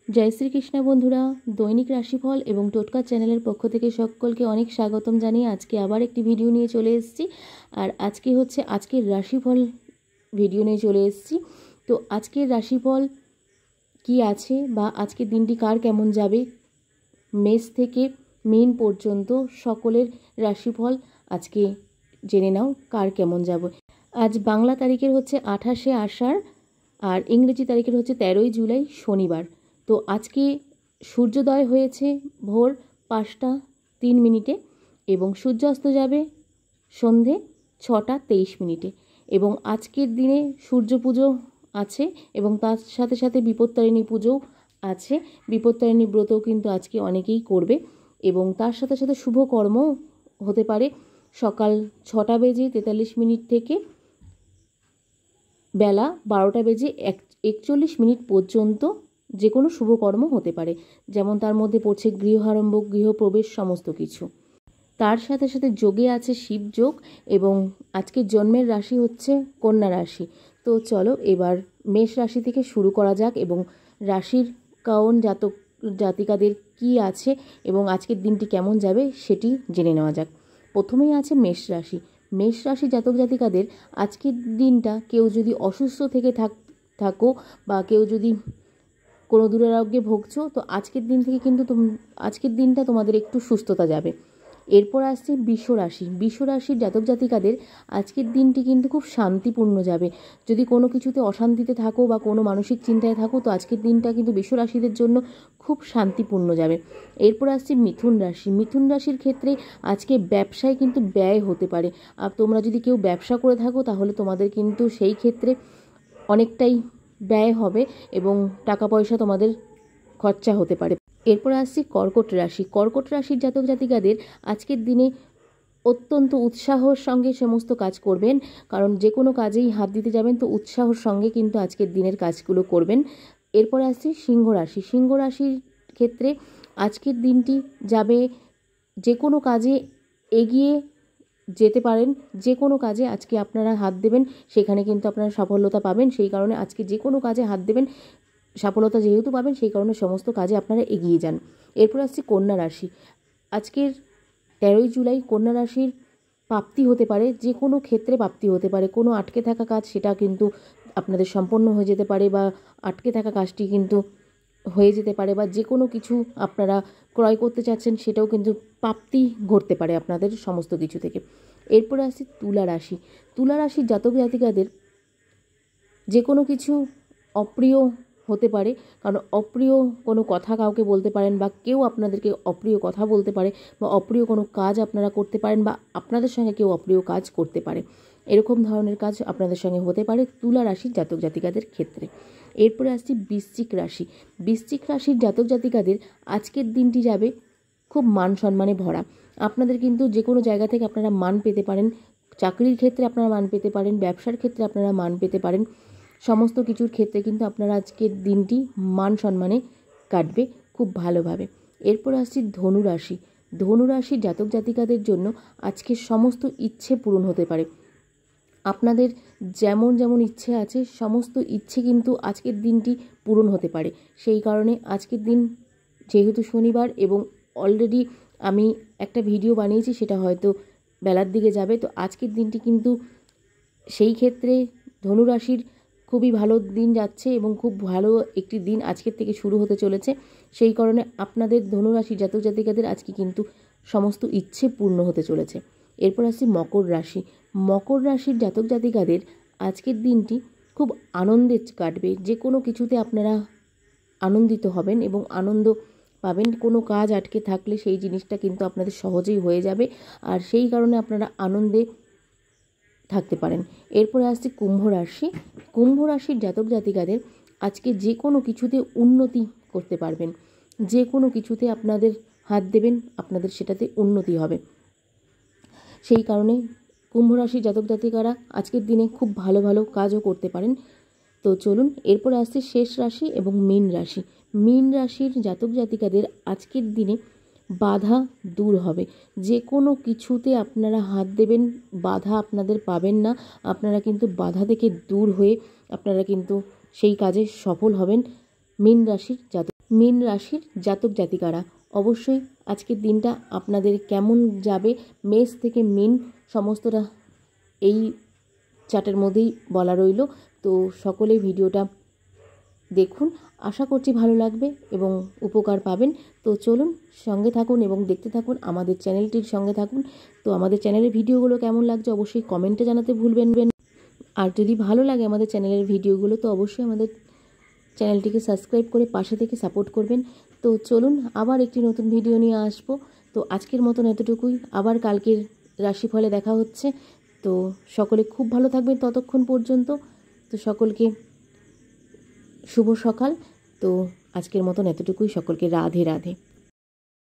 জয় শ্রীকৃষ্ণ বন্ধুরা, দৈনিক রাশিফল এবং টোটকা চ্যানেলের পক্ষ থেকে সকলকে অনেক স্বাগতম জানিয়ে আজকে আবার একটি ভিডিও নিয়ে চলে এসেছি। আর আজকে হচ্ছে আজকের রাশিফল ভিডিও নিয়ে চলে এসেছি। তো আজকের রাশিফল কি আছে বা আজকের দিনটি কার কেমন যাবে, মেষ থেকে মীন পর্যন্ত সকলের রাশিফল আজকে জেনে নাও কার কেমন যাবে। আজ বাংলা তারিখের হচ্ছে 28শে আষাঢ় আর ইংরেজি তারিখের হচ্ছে 13ই জুলাই শনিবার। তো আজকে সূর্যোদয় হয়েছে ভোর 5টা 3 মিনিটে এবং সূর্যাস্ত যাবে সন্ধে 6টা 23 মিনিটে। এবং আজকের দিনে সূর্য পুজো আছে এবং তার সাথে সাথে বিপত্তারিণী পুজোও আছে। বিপত্তারিণী ব্রতও কিন্তু আজকে অনেকেই করবে এবং তার সাথে সাথে শুভ কর্ম হতে পারে সকাল 6টা বেজে 43 মিনিট থেকে বেলা 12টা বেজে 41 মিনিট পর্যন্ত যে কোনো শুভকর্ম হতে পারে, যেমন তার মধ্যে পড়ছে গৃহারম্ভ, গৃহপ্রবেশ, সমস্ত কিছু। তার সাথে সাথে যোগে আছে শিবযোগ এবং আজকের জন্মের রাশি হচ্ছে কন্যা রাশি। তো চলো এবার মেষ রাশি থেকে শুরু করা যাক এবং রাশির কারণ জাতিকাদের কি আছে এবং আজকের দিনটি কেমন যাবে সেটি জেনে নেওয়া যাক। প্রথমেই আছে মেষ রাশি। মেষ রাশি জাতক জাতিকাদের আজকের দিনটা কেউ যদি অসুস্থ থেকে থাকো বা কেউ যদি কোনো দুরারোগ্যে ভুগছো, তো আজকের দিন থেকে কিন্তু আজকের দিনটা তোমাদের একটু সুস্থতা যাবে। এরপর আসছে বৃষ রাশি। বৃষ রাশির জাতক জাতিকাদের আজকের দিনটি কিন্তু খুব শান্তিপূর্ণ যাবে। যদি কোনো কিছুতে অশান্তিতে থাকো বা কোনো মানসিক চিন্তায় থাকো, তো আজকের দিনটা কিন্তু বৃষ রাশিদের জন্য খুব শান্তিপূর্ণ যাবে। এরপর আসছে মিথুন রাশি। মিথুন রাশির ক্ষেত্রে আজকে ব্যবসায় কিন্তু ব্যয় হতে পারে। আর তোমরা যদি কেউ ব্যবসা করে থাকো তাহলে তোমাদের কিন্তু সেই ক্ষেত্রে অনেকটাই ব্যয় হবে এবং টাকা পয়সা তোমাদের খরচা হতে পারে। এরপর আসছি কর্কট রাশি। কর্কট রাশির জাতক জাতিকাদের আজকের দিনে অত্যন্ত উৎসাহর সঙ্গে সমস্ত কাজ করবেন, কারণ যে কোনো কাজেই হাত দিতে যাবেন তো উৎসাহর সঙ্গে কিন্তু আজকের দিনের কাজগুলো করবেন। এরপর আসছি সিংহ রাশি। সিংহ রাশির ক্ষেত্রে আজকের দিনটি যাবে যে কোনো কাজে এগিয়ে যেতে পারেন। যে কোনো কাজে আজকে আপনারা হাত দেবেন সেখানে কিন্তু আপনারা সফলতা পাবেন। সেই কারণে আজকে যে কোনো কাজে হাত দেবেন, সফলতা যেহেতু পাবেন সেই কারণে সমস্ত কাজে আপনারা এগিয়ে যান। এরপর আসছে কন্যা রাশি। আজকের 13ই জুলাই কন্যা রাশির প্রাপ্তি হতে পারে, যে কোনো ক্ষেত্রে প্রাপ্তি হতে পারে। কোনো আটকে থাকা কাজ সেটা কিন্তু আপনাদের সম্পন্ন হয়ে যেতে পারে বা আটকে থাকা কাজটি কিন্তু হয়ে যেতে পারে বা যে কোনো কিছু আপনারা ক্রয় করতে চাচ্ছেন সেটাও কিন্তু প্রাপ্তি ঘটতে পারে আপনাদের সমস্ত কিছু থেকে। এরপরে আসছে তুলা রাশি। তুলা রাশির জাতক জাতিকাদের যে কোনো কিছু অপ্রিয় হতে পারে, কারণ অপ্রিয় কোনো কথা কাউকে বলতে পারেন বা কেউ আপনাদেরকে অপ্রিয় কথা বলতে পারে বা অপ্রিয় কোনো কাজ আপনারা করতে পারেন বা আপনাদের সঙ্গে কেউ অপ্রিয় কাজ করতে পারে। এরকম ধরনের কাজ আপনাদের সঙ্গে হতে পারে তুলা রাশির জাতক জাতিকাদের ক্ষেত্রে। এরপরে আসছি বৃশ্চিক রাশি। বৃশ্চিক রাশির জাতক জাতিকাদের আজকের দিনটি যাবে খুব মান সম্মানে ভরা। আপনাদের কিন্তু যে কোনো জায়গা থেকে আপনারা মান পেতে পারেন। চাকরির ক্ষেত্রে আপনারা মান পেতে পারেন, ব্যবসার ক্ষেত্রে আপনারা মান পেতে পারেন। সমস্ত কিছুর ক্ষেত্রে কিন্তু আপনারা আজকের দিনটি মান সম্মানে কাটবে খুব ভালোভাবে। এরপর আসছি ধনু রাশি। ধনু রাশির জাতক জাতিকাদের জন্য আজকের সমস্ত ইচ্ছে পূরণ হতে পারে। আপনাদের যেমন যেমন ইচ্ছে আছে সমস্ত ইচ্ছে কিন্তু আজকের দিনটি পূরণ হতে পারে। সেই কারণে আজকের দিন যেহেতু শনিবার এবং অলরেডি আমি একটা ভিডিও বানিয়েছি, সেটা হয়তো বেলার দিকে যাবে, তো আজকের দিনটি কিন্তু সেই ক্ষেত্রে ধনুরাশির খুবই ভালো দিন যাচ্ছে এবং খুব ভালো একটি দিন আজকের থেকে শুরু হতে চলেছে। সেই কারণে আপনাদের ধনুরাশির জাতক জাতিকাদের আজকে কিন্তু সমস্ত ইচ্ছে পূর্ণ হতে চলেছে। এরপর আসছি মকর রাশি। মকর রাশির জাতক জাতিকাদের আজকের দিনটি খুব আনন্দে কাটবে। যে কোনো কিছুতে আপনারা আনন্দিত হবেন এবং আনন্দ পাবেন। কোনো কাজ আটকে থাকলে সেই জিনিসটা কিন্তু আপনাদের সহজেই হয়ে যাবে আর সেই কারণে আপনারা আনন্দে থাকতে পারেন। এরপরে আসছে কুম্ভ রাশি। কুম্ভ রাশির জাতক জাতিকাদের আজকে যে কোনো কিছুতে উন্নতি করতে পারবেন। যে কোনো কিছুতে আপনাদের হাত দেবেন, আপনাদের সেটাতে উন্নতি হবে। সেই কারণে কুম্ভ রাশির জাতক জাতিকারা আজকের দিনে খুব ভালো ভালো কাজও করতে পারেন। তো চলুন এরপরে আসছে শেষ রাশি এবং মীন রাশি। মীন রাশির জাতক জাতিকাদের আজকের দিনে বাধা দূর হবে। যে কোনো কিছুতে আপনারা হাত দেবেন, বাধা আপনাদের পাবেন না। আপনারা কিন্তু বাধা থেকে দূর হয়ে আপনারা কিন্তু সেই কাজে সফল হবেন। মীন রাশির জাতক মীন রাশির জাতক জাতিকারা, অবশ্যই আজকের দিনটা আপনাদের কেমন যাবে মেষ থেকে মীন সমস্তটা এই চার্টের মধ্যেই বলা রইল। তো সকলেই ভিডিওটা দেখুন, আশা করছি ভালো লাগবে এবং উপকার পাবেন। তো চলুন সঙ্গে থাকুন এবং দেখতে থাকুন, আমাদের চ্যানেলটির সঙ্গে থাকুন। তো আমাদের চ্যানেলের ভিডিওগুলো কেমন লাগছে অবশ্যই কমেন্টে জানাতে ভুলবেন। আর যদি ভালো লাগে আমাদের চ্যানেলের ভিডিওগুলো তো অবশ্যই আমাদের চ্যানেলটিকে সাবস্ক্রাইব করে পাশে থেকে সাপোর্ট করবেন। তো চলুন আবার একটি নতুন ভিডিও নিয়ে আসবো। তো আজকের মতন এতটুকুই, আবার কালকের রাশিফলে দেখা হচ্ছে। তো সকলে খুব ভালো থাকবেন ততক্ষণ পর্যন্ত। তো সকলকে শুভ সকাল। তো আজকের মতন এতটুকুই, সকলকে রাধে রাধে।